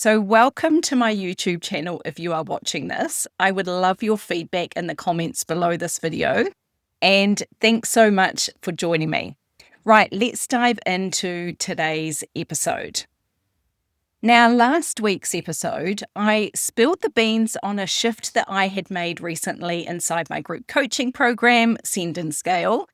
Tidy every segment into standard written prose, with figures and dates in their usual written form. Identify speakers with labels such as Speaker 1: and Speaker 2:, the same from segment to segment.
Speaker 1: So, welcome to my YouTube channel if you are watching this. I would love your feedback in the comments below this video. And thanks so much for joining me. Right, let's dive into today's episode. Now, last week's episode, I spilled the beans on a shift that I had made recently inside my group coaching program, Send and Scale.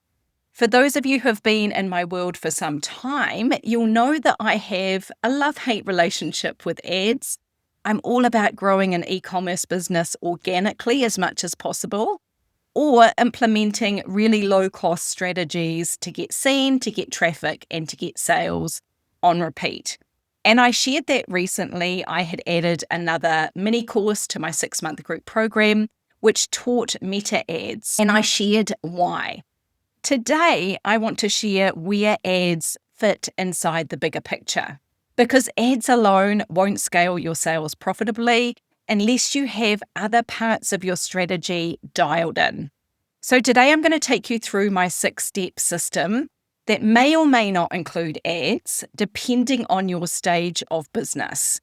Speaker 1: For those of you who have been in my world for some time, you'll know that I have a love-hate relationship with ads. I'm all about growing an e-commerce business organically as much as possible, or implementing really low-cost strategies to get seen, to get traffic, and to get sales on repeat. And I shared that recently. I had added another mini course to my 6-month group program, which taught meta ads, and I shared why. Today, I want to share where ads fit inside the bigger picture, because ads alone won't scale your sales profitably unless you have other parts of your strategy dialed in. So today, I'm going to take you through my 6-step system that may or may not include ads, depending on your stage of business,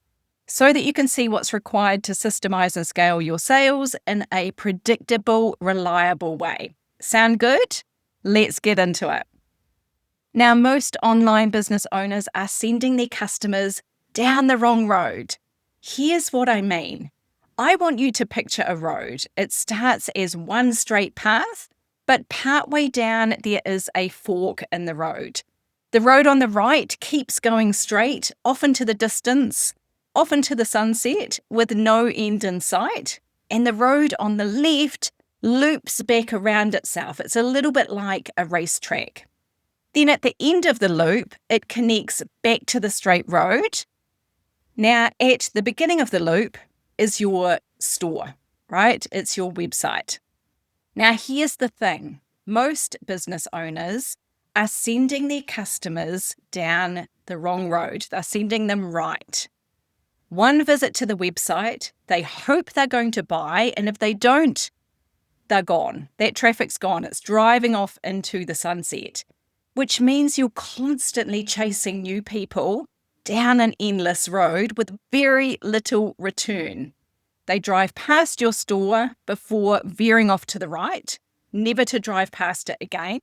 Speaker 1: so that you can see what's required to systemize and scale your sales in a predictable, reliable way. Sound good? Let's get into it. Now, most online business owners are sending their customers down the wrong road. Here's what I mean. I want you to picture a road. It starts as one straight path, but partway down there is a fork in the road. The road on the right keeps going straight, off into the distance, off into the sunset, with no end in sight. And the road on the left loops back around itself. It's a little bit like a racetrack. Then at the end of the loop, it connects back to the straight road. Now, at the beginning of the loop is your store, right? It's your website. Now, here's the thing. Most business owners are sending their customers down the wrong road. They're sending them right. One visit to the website, they hope they're going to buy, and if they don't, they're gone. That traffic's gone. It's driving off into the sunset, which means you're constantly chasing new people down an endless road with very little return. They drive past your store before veering off to the right, never to drive past it again.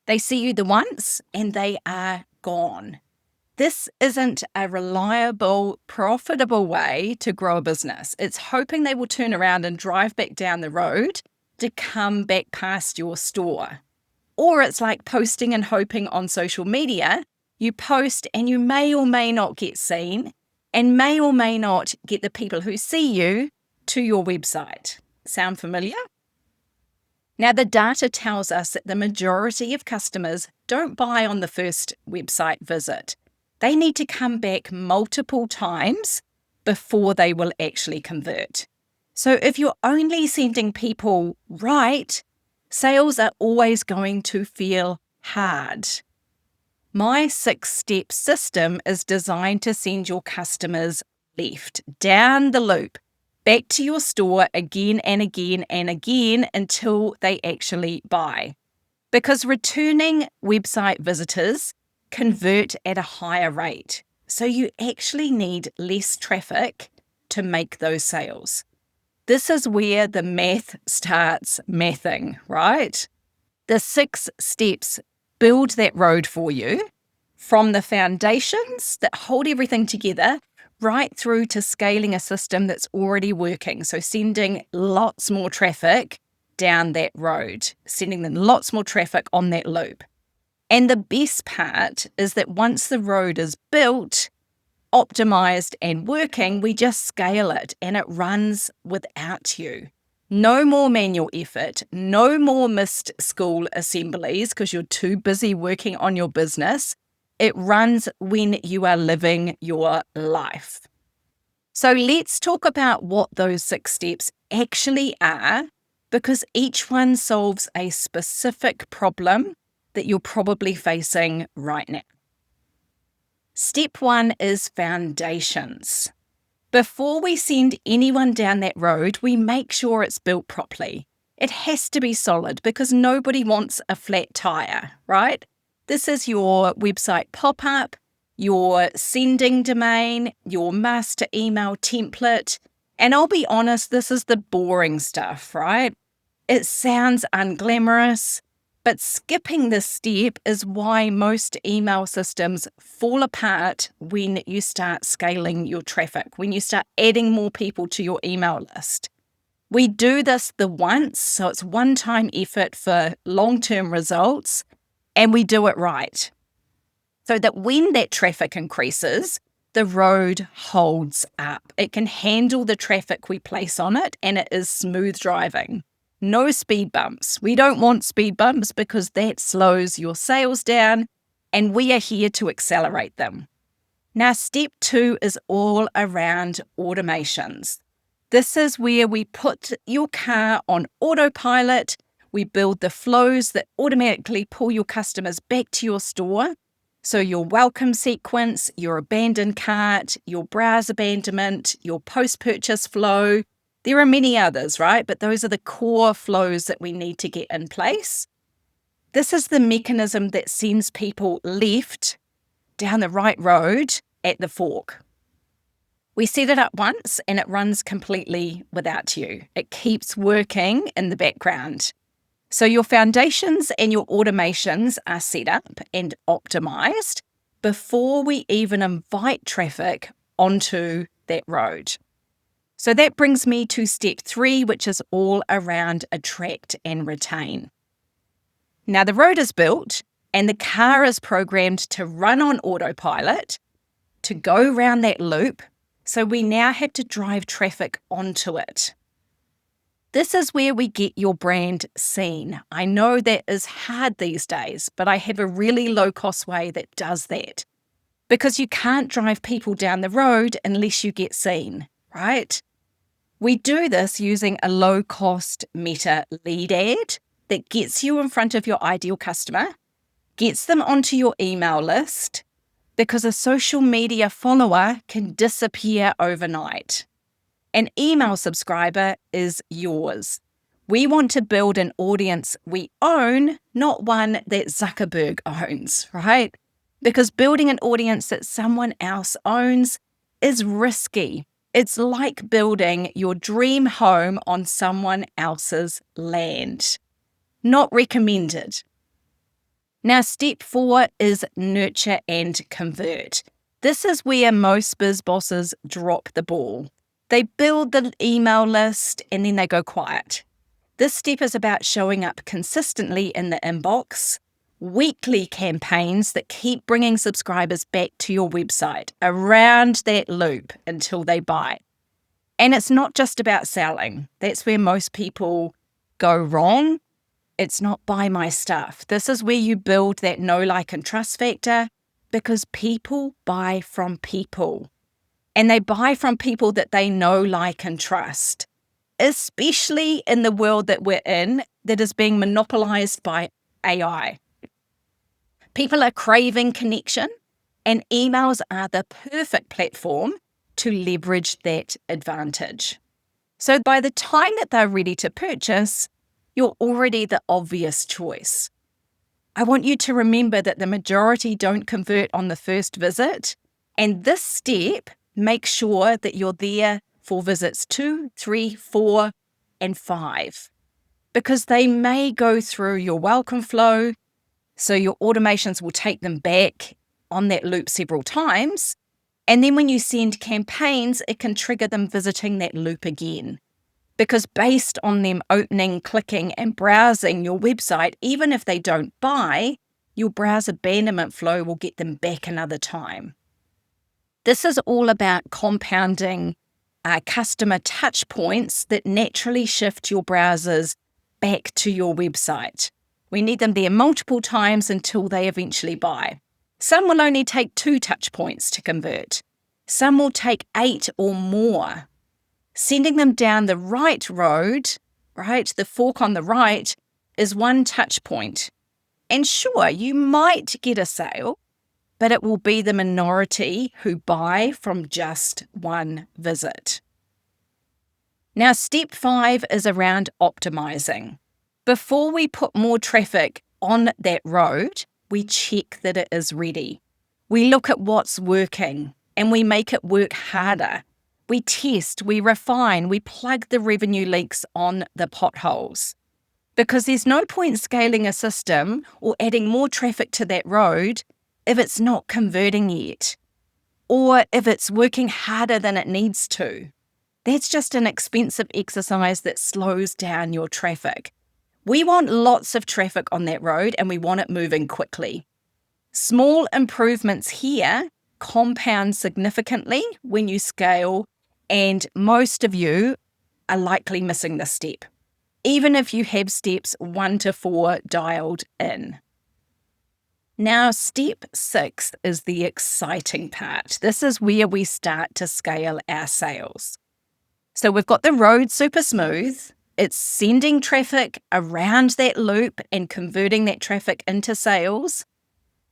Speaker 1: They see you the once and they are gone. This isn't a reliable, profitable way to grow a business. It's hoping they will turn around and drive back down the road to come back past your store. Or it's like posting and hoping on social media. You post and you may or may not get seen and may or may not get the people who see you to your website. Sound familiar? Now, the data tells us that the majority of customers don't buy on the first website visit. They need to come back multiple times before they will actually convert. So if you're only sending people right, sales are always going to feel hard. My 6-step system is designed to send your customers left, down the loop, back to your store again and again and again until they actually buy. Because returning website visitors convert at a higher rate. So you actually need less traffic to make those sales. This is where the math starts mathing, right? The 6 steps build that road for you from the foundations that hold everything together right through to scaling a system that's already working. So sending lots more traffic down that road, sending them lots more traffic on that loop. And the best part is that once the road is built, optimized and working, we just scale it and it runs without you. No more manual effort, no more missed school assemblies because you're too busy working on your business. It runs when you are living your life. So let's talk about what those 6 steps actually are, because each one solves a specific problem that you're probably facing right now. Step 1 is foundations. Before we send anyone down that road, we make sure it's built properly. It has to be solid because nobody wants a flat tire, right? This is your website pop-up. your sending domain, your master email template. And I'll be honest, this is the boring stuff, right? It sounds unglamorous, but skipping this step is why most email systems fall apart when you start scaling your traffic, when you start adding more people to your email list. We do this the once, so it's one-time effort for long-term results, and we do it right. So that when that traffic increases, the road holds up. It can handle the traffic we place on it, and it is smooth driving. No speed bumps. We don't want speed bumps because that slows your sales down, and we are here to accelerate them. Now, step 2 is all around automations. This is where we put your car on autopilot. We build the flows that automatically pull your customers back to your store. So your welcome sequence, your abandoned cart, your browse abandonment, your post-purchase flow. There are many others, right? But those are the core flows that we need to get in place. This is the mechanism that sends people left down the right road at the fork. We set it up once and it runs completely without you. It keeps working in the background. So your foundations and your automations are set up and optimized before we even invite traffic onto that road. So that brings me to step 3, which is all around attract and retain. Now the road is built and the car is programmed to run on autopilot, to go round that loop. So we now have to drive traffic onto it. This is where we get your brand seen. I know that is hard these days, but I have a really low-cost way that does that. Because you can't drive people down the road unless you get seen, right? We do this using a low-cost meta lead ad that gets you in front of your ideal customer, gets them onto your email list, because a social media follower can disappear overnight. An email subscriber is yours. We want to build an audience we own, not one that Zuckerberg owns, right? Because building an audience that someone else owns is risky. It's like building your dream home on someone else's land. Not recommended. Now, step 4 is nurture and convert. This is where most biz bosses drop the ball. They build the email list and then they go quiet. This step is about showing up consistently in the inbox, weekly campaigns that keep bringing subscribers back to your website around that loop until they buy. And it's not just about selling. That's where most people go wrong. It's not buy my stuff. This is where you build that know, like, and trust factor because people buy from people. And they buy from people that they know, like, and trust, especially in the world that we're in that is being monopolized by AI. People are craving connection, and emails are the perfect platform to leverage that advantage. So by the time that they're ready to purchase, you're already the obvious choice. I want you to remember that the majority don't convert on the first visit, and this step makes sure that you're there for visits 2, 3, 4, and 5, because they may go through your welcome flow, so your automations will take them back on that loop several times, and then when you send campaigns, it can trigger them visiting that loop again. Because based on them opening, clicking, and browsing your website, even if they don't buy, your browse abandonment flow will get them back another time. This is all about compounding customer touch points that naturally shift your browsers back to your website. We need them there multiple times until they eventually buy. Some will only take 2 touch points to convert. Some will take 8 or more. Sending them down the right road, right, the fork on the right, is 1 touch point. And sure, you might get a sale, but it will be the minority who buy from just 1 visit. Now, step 5 is around optimizing. Before we put more traffic on that road, we check that it is ready. We look at what's working and we make it work harder. We test, we refine, we plug the revenue leaks on the potholes. Because there's no point scaling a system or adding more traffic to that road if it's not converting yet, or if it's working harder than it needs to. That's just an expensive exercise that slows down your traffic. We want lots of traffic on that road and we want it moving quickly. Small improvements here compound significantly when you scale, and most of you are likely missing this step, even if you have steps 1 to 4 dialed in. Now, step 6 is the exciting part. This is where we start to scale our sales. So we've got the road super smooth. It's sending traffic around that loop and converting that traffic into sales.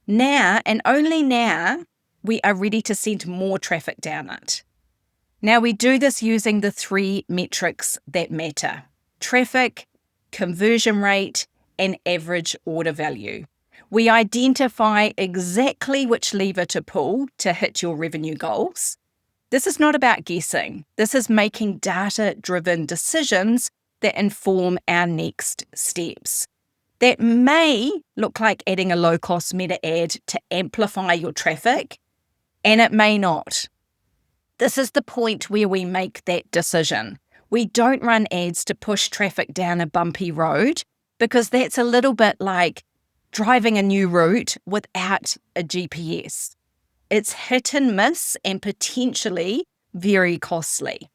Speaker 1: Now, and only now, we are ready to send more traffic down it. Now, we do this using the 3 metrics that matter: traffic, conversion rate, and average order value. We identify exactly which lever to pull to hit your revenue goals. This is not about guessing. This is making data-driven decisions that inform our next steps. That may look like adding a low-cost meta ad to amplify your traffic, and it may not. This is the point where we make that decision. We don't run ads to push traffic down a bumpy road, because that's a little bit like driving a new route without a GPS. It's hit and miss and potentially very costly.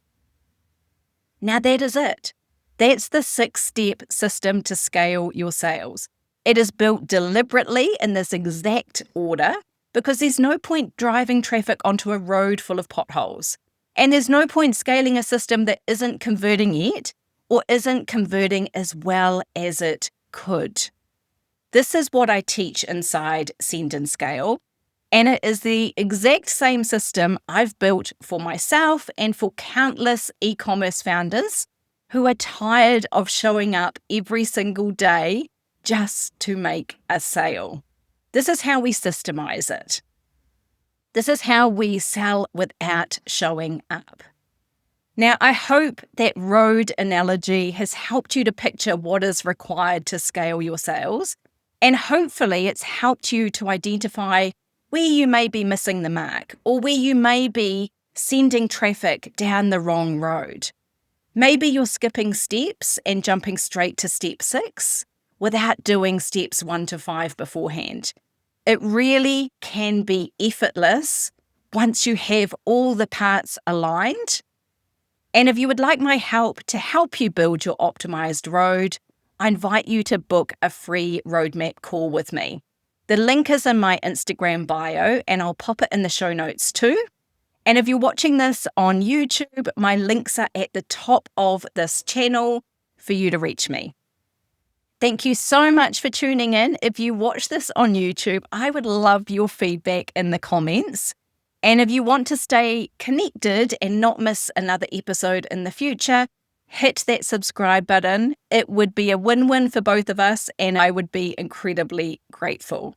Speaker 1: Now that is it. That's the 6-step system to scale your sales. It is built deliberately in this exact order because there's no point driving traffic onto a road full of potholes. And there's no point scaling a system that isn't converting yet or isn't converting as well as it could. This is what I teach inside Send and Scale, and it is the exact same system I've built for myself and for countless e-commerce founders who are tired of showing up every single day just to make a sale. This is how we systemise it. This is how we sell without showing up. Now, I hope that road analogy has helped you to picture what is required to scale your sales, and hopefully it's helped you to identify where you may be missing the mark or where you may be sending traffic down the wrong road. Maybe you're skipping steps and jumping straight to step 6 without doing steps 1 to 5 beforehand. It really can be effortless once you have all the parts aligned. And if you would like my help to help you build your optimized road, I invite you to book a free roadmap call with me. The link is in my Instagram bio, and I'll pop it in the show notes too. And if you're watching this on YouTube, my links are at the top of this channel for you to reach me. Thank you so much for tuning in. If you watch this on YouTube, I would love your feedback in the comments. And if you want to stay connected and not miss another episode in the future, hit that subscribe button. It would be a win-win for both of us, and I would be incredibly grateful.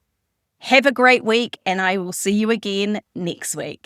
Speaker 1: Have a great week, and I will see you again next week.